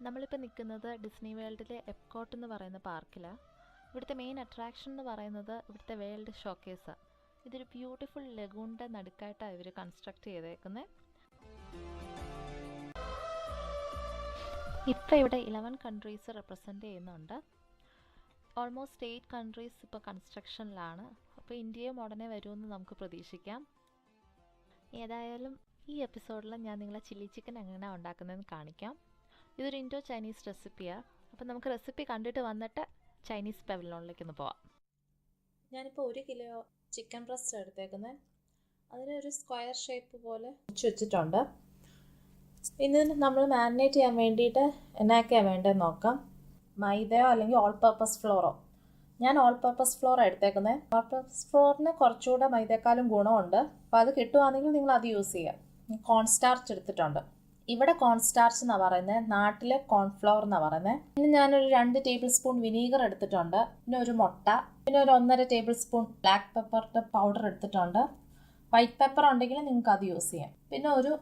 നമ്മളിപ്പോൾ നിൽക്കുന്നത് ഡിസ്നി വേൾഡിലെ എപ്കോട്ട് എന്ന് പറയുന്ന പാർക്കിലാണ്. ഇവിടുത്തെ മെയിൻ അട്രാക്ഷൻ എന്ന് പറയുന്നത് ഇവിടുത്തെ വേൾഡ് ഷോക്കേസാണ്. ഇതൊരു ബ്യൂട്ടിഫുൾ ലഗൂണിൻ്റെ നടുക്കായിട്ടാണ് ഇവർ കൺസ്ട്രക്ട് ചെയ്തേക്കുന്നത്. ഇപ്പോൾ ഇവിടെ 11 കൺട്രീസ് റെപ്രസെൻ്റ് ചെയ്യുന്നുണ്ട്. ഓൾമോസ്റ്റ് 8 കൺട്രീസ് ഇപ്പോൾ കൺസ്ട്രക്ഷനിലാണ്. അപ്പോൾ ഇന്ത്യയും ഉടനെ വരുമെന്ന് നമുക്ക് പ്രതീക്ഷിക്കാം. ഏതായാലും ഈ എപ്പിസോഡിൽ ഞാൻ നിങ്ങളെ ചില്ലി ചിക്കൻ എങ്ങനെയാണ് ഉണ്ടാക്കുന്നതെന്ന് കാണിക്കാം. ഇതൊരു ഇൻഡോ ചൈനീസ് റെസിപ്പിയാണ്. അപ്പോൾ നമുക്ക് റെസിപ്പി കണ്ടിട്ട് വന്നിട്ട് ചൈനീസ് പവലിയോണിലേക്ക് ഒന്ന് പോവാം. ഞാനിപ്പോൾ 1 കിലോ ചിക്കൻ ബ്രസ്റ്റ് എടുത്തേക്കുന്നത്. അതിനൊരു സ്ക്വയർ ഷേപ്പ് പോലെ വെച്ചിട്ടുണ്ട്. ഇന്ന് നമ്മൾ മാരിനേറ്റ് ചെയ്യാൻ വേണ്ടിയിട്ട് എന്നൊക്കെയാണ് വേണ്ടതെന്ന് നോക്കാം. മൈദയോ അല്ലെങ്കിൽ ഓൾ പർപ്പസ് ഫ്ലോറോ. ഞാൻ ഓൾ പർപ്പസ് ഫ്ലോർ എടുത്തേക്കുന്നത്. ഓൾ പർപ്പസ് ഫ്ലോറിന് കുറച്ചുകൂടെ മൈദയേക്കാളും ഗുണമുണ്ട്. അപ്പോൾ അത് കിട്ടുവാണെങ്കിൽ നിങ്ങൾ അത് യൂസ് ചെയ്യാം. കോൺ സ്റ്റാർച്ച് എടുത്തിട്ടുണ്ട്. ഇവിടെ കോൺ സ്റ്റാർച്ച് എന്നാണ് പറയുന്നത്, നാട്ടിലെ കോൺഫ്ലവർ എന്നാണ് പറയുന്നത്. പിന്നെ ഞാനൊരു 2 ടേബിൾ സ്പൂൺ വിനീഗർ എടുത്തിട്ടുണ്ട്. പിന്നെ ഒരു മുട്ട, പിന്നെ ഒരു 1.5 ടേബിൾ സ്പൂൺ ബ്ലാക്ക് പെപ്പറിൻ്റെ പൗഡർ എടുത്തിട്ടുണ്ട്. വൈറ്റ് പെപ്പർ ഉണ്ടെങ്കിൽ നിങ്ങൾക്ക് അത് യൂസ് ചെയ്യാം. പിന്നെ ഒരു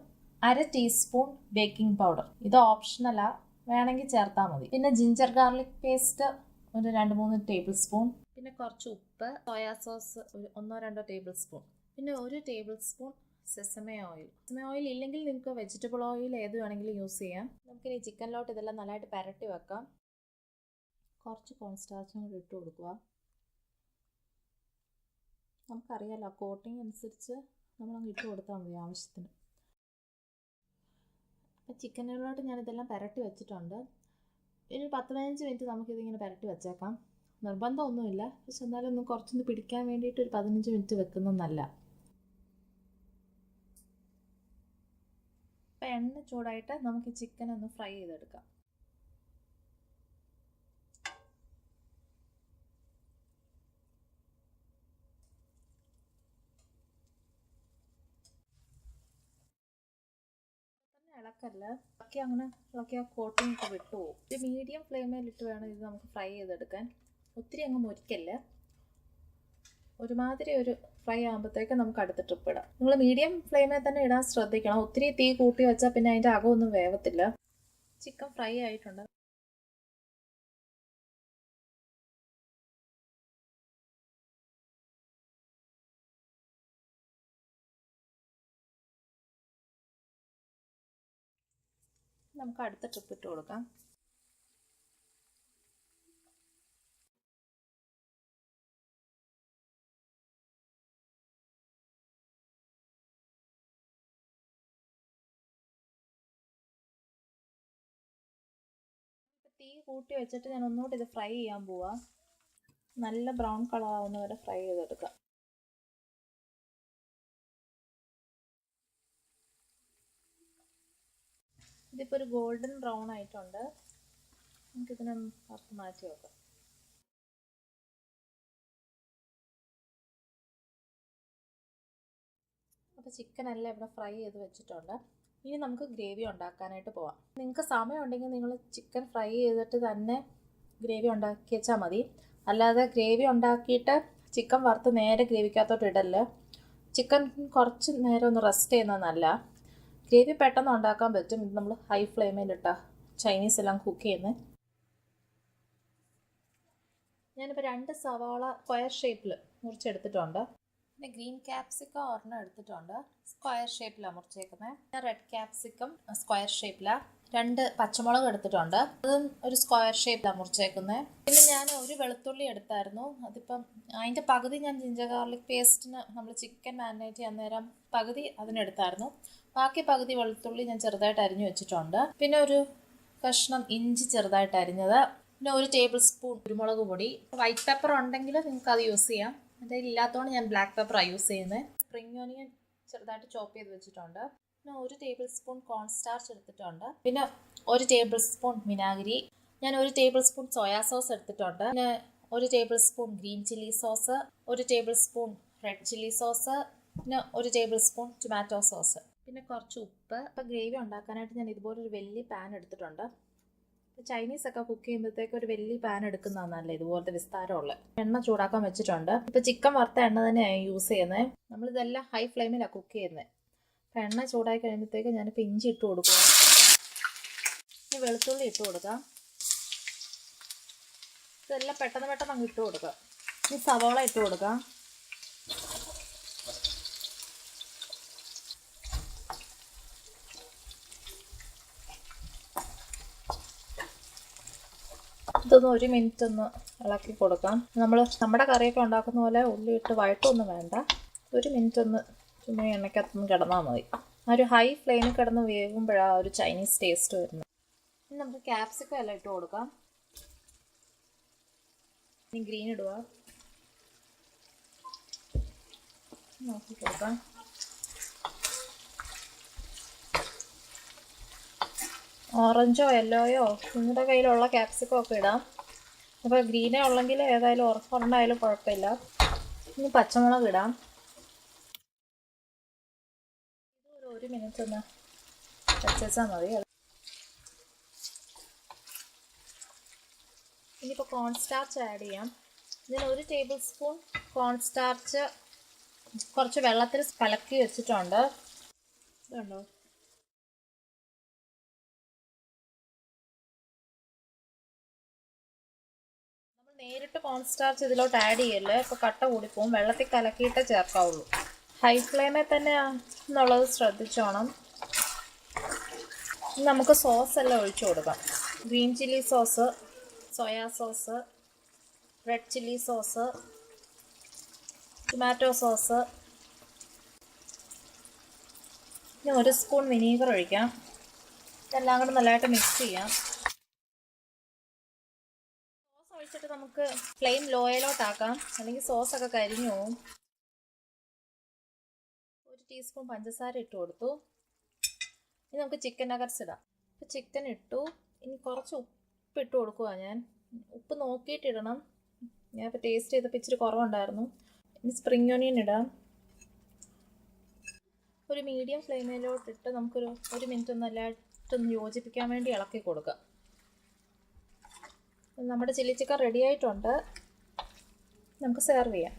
1/2 ടീസ്പൂൺ ബേക്കിംഗ് പൗഡർ. ഇത് ഓപ്ഷണലാണ്, വേണമെങ്കിൽ ചേർത്താൽ മതി. പിന്നെ ജിഞ്ചർ ഗാർലിക് പേസ്റ്റ് ഒരു 2-3 ടേബിൾ സ്പൂൺ. പിന്നെ കുറച്ച് ഉപ്പ്, സോയാ സോസ് ഒരു 1-2 ടേബിൾ സ്പൂൺ. പിന്നെ 1 table spoon sesame oil. Sesame oil ഇല്ലെങ്കിൽ നിങ്ങൾക്ക് വെജിറ്റബിൾ ഓയിൽ ഏത് വേണമെങ്കിലും യൂസ് ചെയ്യാം. നമുക്കിനി ചിക്കനിലോട്ട് ഇതെല്ലാം നല്ലതായിട്ട് പുരട്ടി വെക്കാം. കുറച്ച് കോൺ സ്റ്റാർച്ചും കൂടി ഇട്ട് കൊടുക്കുക. നമുക്കറിയാമല്ലോ, കോട്ടിങ് അനുസരിച്ച് നമ്മളങ്ങ് ഇട്ട് കൊടുത്താൽ മതി ആവശ്യത്തിന്. അപ്പോൾ ചിക്കനിലോട്ട് ഞാനിതെല്ലാം പുരട്ടി വെച്ചിട്ടുണ്ട്. ഇനി 10-15 മിനിറ്റ് നമുക്കിതിങ്ങനെ പുരട്ടി വെച്ചേക്കാം. നിർബന്ധമൊന്നുമില്ല, പക്ഷെ എന്നാലും ഒന്ന് കുറച്ചൊന്ന് പിടിക്കാൻ വേണ്ടിയിട്ട് ഒരു 15 മിനിറ്റ് വെക്കുന്നതല്ല. അപ്പോൾ എണ്ണ ചൂടായിട്ട് നമുക്ക് ചിക്കൻ ഒന്ന് ഫ്രൈ ചെയ്തെടുക്കാം. ഇളക്കല്ല, ഇളക്കി അങ്ങനെ ഇളക്കി ആ കോട്ടിങ് ഒക്കെ വിട്ടുപോകും. ഒരു മീഡിയം ഫ്ലെയിമിലിട്ട് വേണം ഇത് നമുക്ക് ഫ്രൈ ചെയ്തെടുക്കാൻ. ഒത്തിരി അങ്ങ് മുരിക്കല്ല, ഒരുമാതിരി ഒരു ഫ്രൈ ആകുമ്പോഴത്തേക്ക് നമുക്ക് അടുത്ത ട്രിപ്പ് ഇടാം. നിങ്ങൾ മീഡിയം ഫ്ലെയിമിൽ തന്നെ ഇടാൻ ശ്രദ്ധിക്കണം. ഒത്തിരി തീ കൂട്ടി വെച്ചാൽ പിന്നെ അതിൻ്റെ അകമൊന്നും വേവത്തില്ല. ചിക്കൻ ഫ്രൈ ആയിട്ടുണ്ട്. നമുക്ക് അടുത്ത ട്രിപ്പ് ഇട്ട് കൊടുക്കാം. തീ കൂട്ടി വെച്ചിട്ട് ഞാൻ ഒന്നുകൂടി ഇത് ഫ്രൈ ചെയ്യാൻ പോവാം. നല്ല ബ്രൗൺ കളർ ആവുന്ന വരെ ഫ്രൈ ചെയ്തെടുക്കാം. ഇതിപ്പോൾ ഒരു ഗോൾഡൻ ബ്രൗൺ ആയിട്ടുണ്ട്. നമുക്കിതിനൊന്ന് വറുത്ത് മാറ്റി വെക്കാം. അപ്പോൾ ചിക്കനെല്ലാം ഇവിടെ ഫ്രൈ ചെയ്ത് വെച്ചിട്ടുണ്ട്. ഇനി നമുക്ക് ഗ്രേവി ഉണ്ടാക്കാനായിട്ട് പോവാം. നിങ്ങൾക്ക് സമയം ഉണ്ടെങ്കിൽ നിങ്ങൾ ചിക്കൻ ഫ്രൈ ചെയ്തിട്ട് തന്നെ ഗ്രേവി ഉണ്ടാക്കി വെച്ചാൽ മതി. അല്ലാതെ ഗ്രേവി ഉണ്ടാക്കിയിട്ട് ചിക്കൻ വറുത്ത് നേരെ ഗ്രേവിക്കകത്തോട്ട് ഇടല്ലേ. ചിക്കൻ കുറച്ച് നേരം ഒന്ന് റെസ്റ്റ് ചെയ്യുന്നത് നല്ല. ഗ്രേവി പെട്ടെന്ന് ഉണ്ടാക്കാൻ പറ്റും. ഇത് നമ്മൾ ഹൈ ഫ്ലെയിമിലിട്ടാ ചൈനീസ് എല്ലാം കുക്ക് ചെയ്യുന്നത്. ഞാനിപ്പോൾ 2 സവാള സ്ക്വയർ ഷേപ്പിൽ മുറിച്ചെടുത്തിട്ടുണ്ട്. പിന്നെ ഗ്രീൻ ക്യാപ്സിക്കം ഒരെണ്ണം എടുത്തിട്ടുണ്ട്, സ്ക്വയർ ഷേപ്പിലാണ് മുറിച്ചേക്കുന്നത്. പിന്നെ റെഡ് ക്യാപ്സിക്കം സ്ക്വയർ ഷേപ്പിലാണ്. 2 പച്ചമുളക് എടുത്തിട്ടുണ്ട്. അതും ഒരു സ്ക്വയർ ഷേപ്പിലാണ് മുറിച്ചേക്കുന്നത്. പിന്നെ ഞാൻ ഒരു വെളുത്തുള്ളി എടുത്തായിരുന്നു. അതിപ്പം അതിൻ്റെ പകുതി ഞാൻ ജിഞ്ചർ ഗാർലിക് പേസ്റ്റിന് നമ്മൾ ചിക്കൻ മാരിനേറ്റ് ചെയ്യാൻ നേരം പകുതി അതിനെടുത്തായിരുന്നു. ബാക്കി പകുതി വെളുത്തുള്ളി ഞാൻ ചെറുതായിട്ട് അരിഞ്ഞു വെച്ചിട്ടുണ്ട്. പിന്നെ ഒരു കഷ്ണം ഇഞ്ചി ചെറുതായിട്ട് അരിഞ്ഞത്. പിന്നെ 1 ടേബിൾ സ്പൂൺ കുരുമുളക് പൊടി. വൈറ്റ് പെപ്പർ ഉണ്ടെങ്കിൽ നിങ്ങൾക്ക് അത് യൂസ് ചെയ്യാം. അത് ഇല്ലാത്തതുകൊണ്ട് ഞാൻ ബ്ലാക്ക് പെപ്പറാണ് യൂസ് ചെയ്യുന്നത്. സ്പ്രിംഗ് ഓനിയൻ ചെറുതായിട്ട് ചോപ്പ് ചെയ്ത് വെച്ചിട്ടുണ്ട്. പിന്നെ 1 ടേബിൾ സ്പൂൺ കോൺസ്റ്റാർച്ച് എടുത്തിട്ടുണ്ട്. പിന്നെ 1 ടേബിൾ സ്പൂൺ വിനാഗിരി. ഞാൻ 1 ടേബിൾ സ്പൂൺ സോയാ സോസ് എടുത്തിട്ടുണ്ട്. പിന്നെ 1 table spoon green chilli sauce, 1 table spoon red chilli sauce, പിന്നെ 1 ടേബിൾ സ്പൂൺ ടൊമാറ്റോ സോസ്, പിന്നെ കുറച്ച് ഉപ്പ്. അപ്പോൾ ഗ്രേവി ഉണ്ടാക്കാനായിട്ട് ഞാൻ ഇതുപോലൊരു വലിയ പാൻ എടുത്തിട്ടുണ്ട്. ചൈനീസ് ഒക്കെ കുക്ക് ചെയ്യുമ്പോഴത്തേക്ക് ഒരു വലിയ പാൻ എടുക്കുന്നതാണ് നല്ലത്, ഇതുപോലത്തെ വിസ്താരമുള്ള. എണ്ണ ചൂടാക്കാൻ വെച്ചിട്ടുണ്ട്. ഇപ്പോൾ ചിക്കൻ വറുത്ത എണ്ണ തന്നെയാണ് യൂസ് ചെയ്യുന്നത്. നമ്മളിതെല്ലാം ഹൈ ഫ്ലെയിമിലാണ് കുക്ക് ചെയ്യുന്നത്. അപ്പോൾ എണ്ണ ചൂടായി കഴിയുമ്പോഴത്തേക്ക് ഞാനിപ്പോൾ ഇഞ്ചി ഇട്ട് കൊടുക്കുക. ഇനി വെളുത്തുള്ളി ഇട്ട് കൊടുക്കാം. ഇതെല്ലാം പെട്ടെന്ന് അങ്ങ് ഇട്ട് കൊടുക്കുക. ഇനി സവോള ഇട്ട് കൊടുക്കാം. ഇതൊന്ന് 1 മിനിറ്റ് ഒന്ന് ഇളക്കി കൊടുക്കാം. നമ്മുടെ കറിയൊക്കെ ഉണ്ടാക്കുന്ന പോലെ ഉള്ളി ഇട്ട് വഴട്ടൊന്നും വേണ്ട. 1 മിനിറ്റ് ഒന്ന് ചുമ്മാ എണ്ണയ്ക്കകത്തൊന്ന് കിടന്നാൽ മതി. ആ ഒരു ഹൈ ഫ്ലെയിമിൽ കിടന്ന് വേകുമ്പോഴാണ് ഒരു ചൈനീസ് ടേസ്റ്റ് വരുന്നത്. ഇനി നമുക്ക് ക്യാപ്സിക്കം എല്ലാം ഇട്ട് കൊടുക്കാം. ഇനി ഗ്രീൻ ഇടുക. നോക്കി കൊടുക്കാം. ഓറഞ്ചോ യെല്ലോയോ നിങ്ങളുടെ കയ്യിലുള്ള ക്യാപ്സിക്കം ഒക്കെ ഇടാം. അപ്പോൾ ഗ്രീനേ ഉള്ളെങ്കിൽ ഏതായാലും ഒരെണ്ണമായാലും കുഴപ്പമില്ല. ഇനി പച്ചമുളക് ഇടാം. ഇത് 1 മിനിറ്റ് ഒന്ന് വെച്ചാൽ മതി. ഇനിയിപ്പോൾ കോൺസ്റ്റാർച്ച് ആഡ് ചെയ്യാം. ഇതിന് 1 ടേബിൾ സ്പൂൺ കോൺസ്റ്റാർച്ച് കുറച്ച് വെള്ളത്തിൽ കലക്കി വെച്ചിട്ടുണ്ട്. ഇതുണ്ടോ? നേരിട്ട് കോൺസ്റ്റാർച്ച് ഇതിലോട്ട് ആഡ് ചെയ്യല്ലേ, ഇപ്പോൾ കട്ട കൂടിപ്പോവും. വെള്ളത്തിൽ കലക്കിയിട്ടേ ചേർക്കാവുള്ളൂ. ഹൈ ഫ്ലെയിമിൽ തന്നെ എന്നുള്ളത് ശ്രദ്ധിച്ചോണം. നമുക്ക് സോസ് എല്ലാം ഒഴിച്ചു കൊടുക്കാം. Green chilli sauce, soya sauce, red chilli sauce, tomato sauce. ഇനി 1 സ്പൂൺ വിനീഗർ ഒഴിക്കാം. ഇതെല്ലാം കൂടെ നല്ലതായിട്ട് മിക്സ് ചെയ്യാം. ഒഴിച്ചിട്ട് നമുക്ക് ഫ്ലെയിം ലോയിലോട്ടാക്കാം, അല്ലെങ്കിൽ സോസൊക്കെ കരിഞ്ഞു പോവും. 1 ടീസ്പൂൺ പഞ്ചസാര ഇട്ട് കൊടുത്തു. ഇനി നമുക്ക് ചിക്കൻ നഗറ്റ്സ് ഇടാം. ഇപ്പോൾ ചിക്കൻ ഇട്ടു. ഇനി കുറച്ച് ഉപ്പ് ഇട്ട് കൊടുക്കുക. ഞാൻ ഉപ്പ് നോക്കിയിട്ടിടണം. ഞാനിപ്പോൾ ടേസ്റ്റ് ചെയ്തപ്പോൾ ഇച്ചിരി കുറവുണ്ടായിരുന്നു. ഇനി സ്പ്രിംഗ് ഓനിയൻ ഇടാം. ഒരു മീഡിയം ഫ്ലെയിമിലോട്ടിട്ട് നമുക്കൊരു 1 മിനിറ്റ് ഒന്ന് എല്ലായിട്ടൊന്ന് യോജിപ്പിക്കാൻ വേണ്ടി ഇളക്കി കൊടുക്കാം. നമ്മുടെ ചില്ലി ചിക്കൻ റെഡി ആയിട്ടുണ്ട്. നമുക്ക് സെർവ് ചെയ്യാം.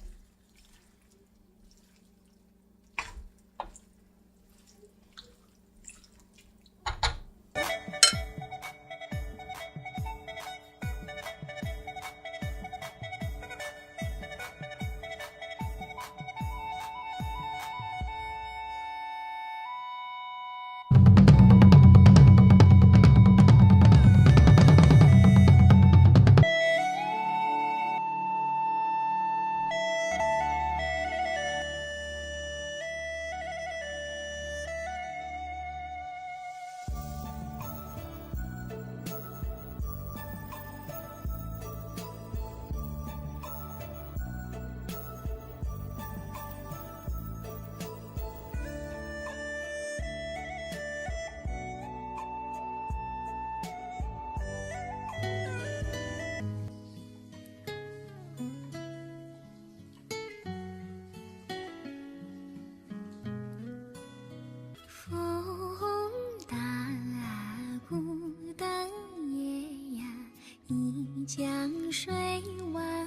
江水万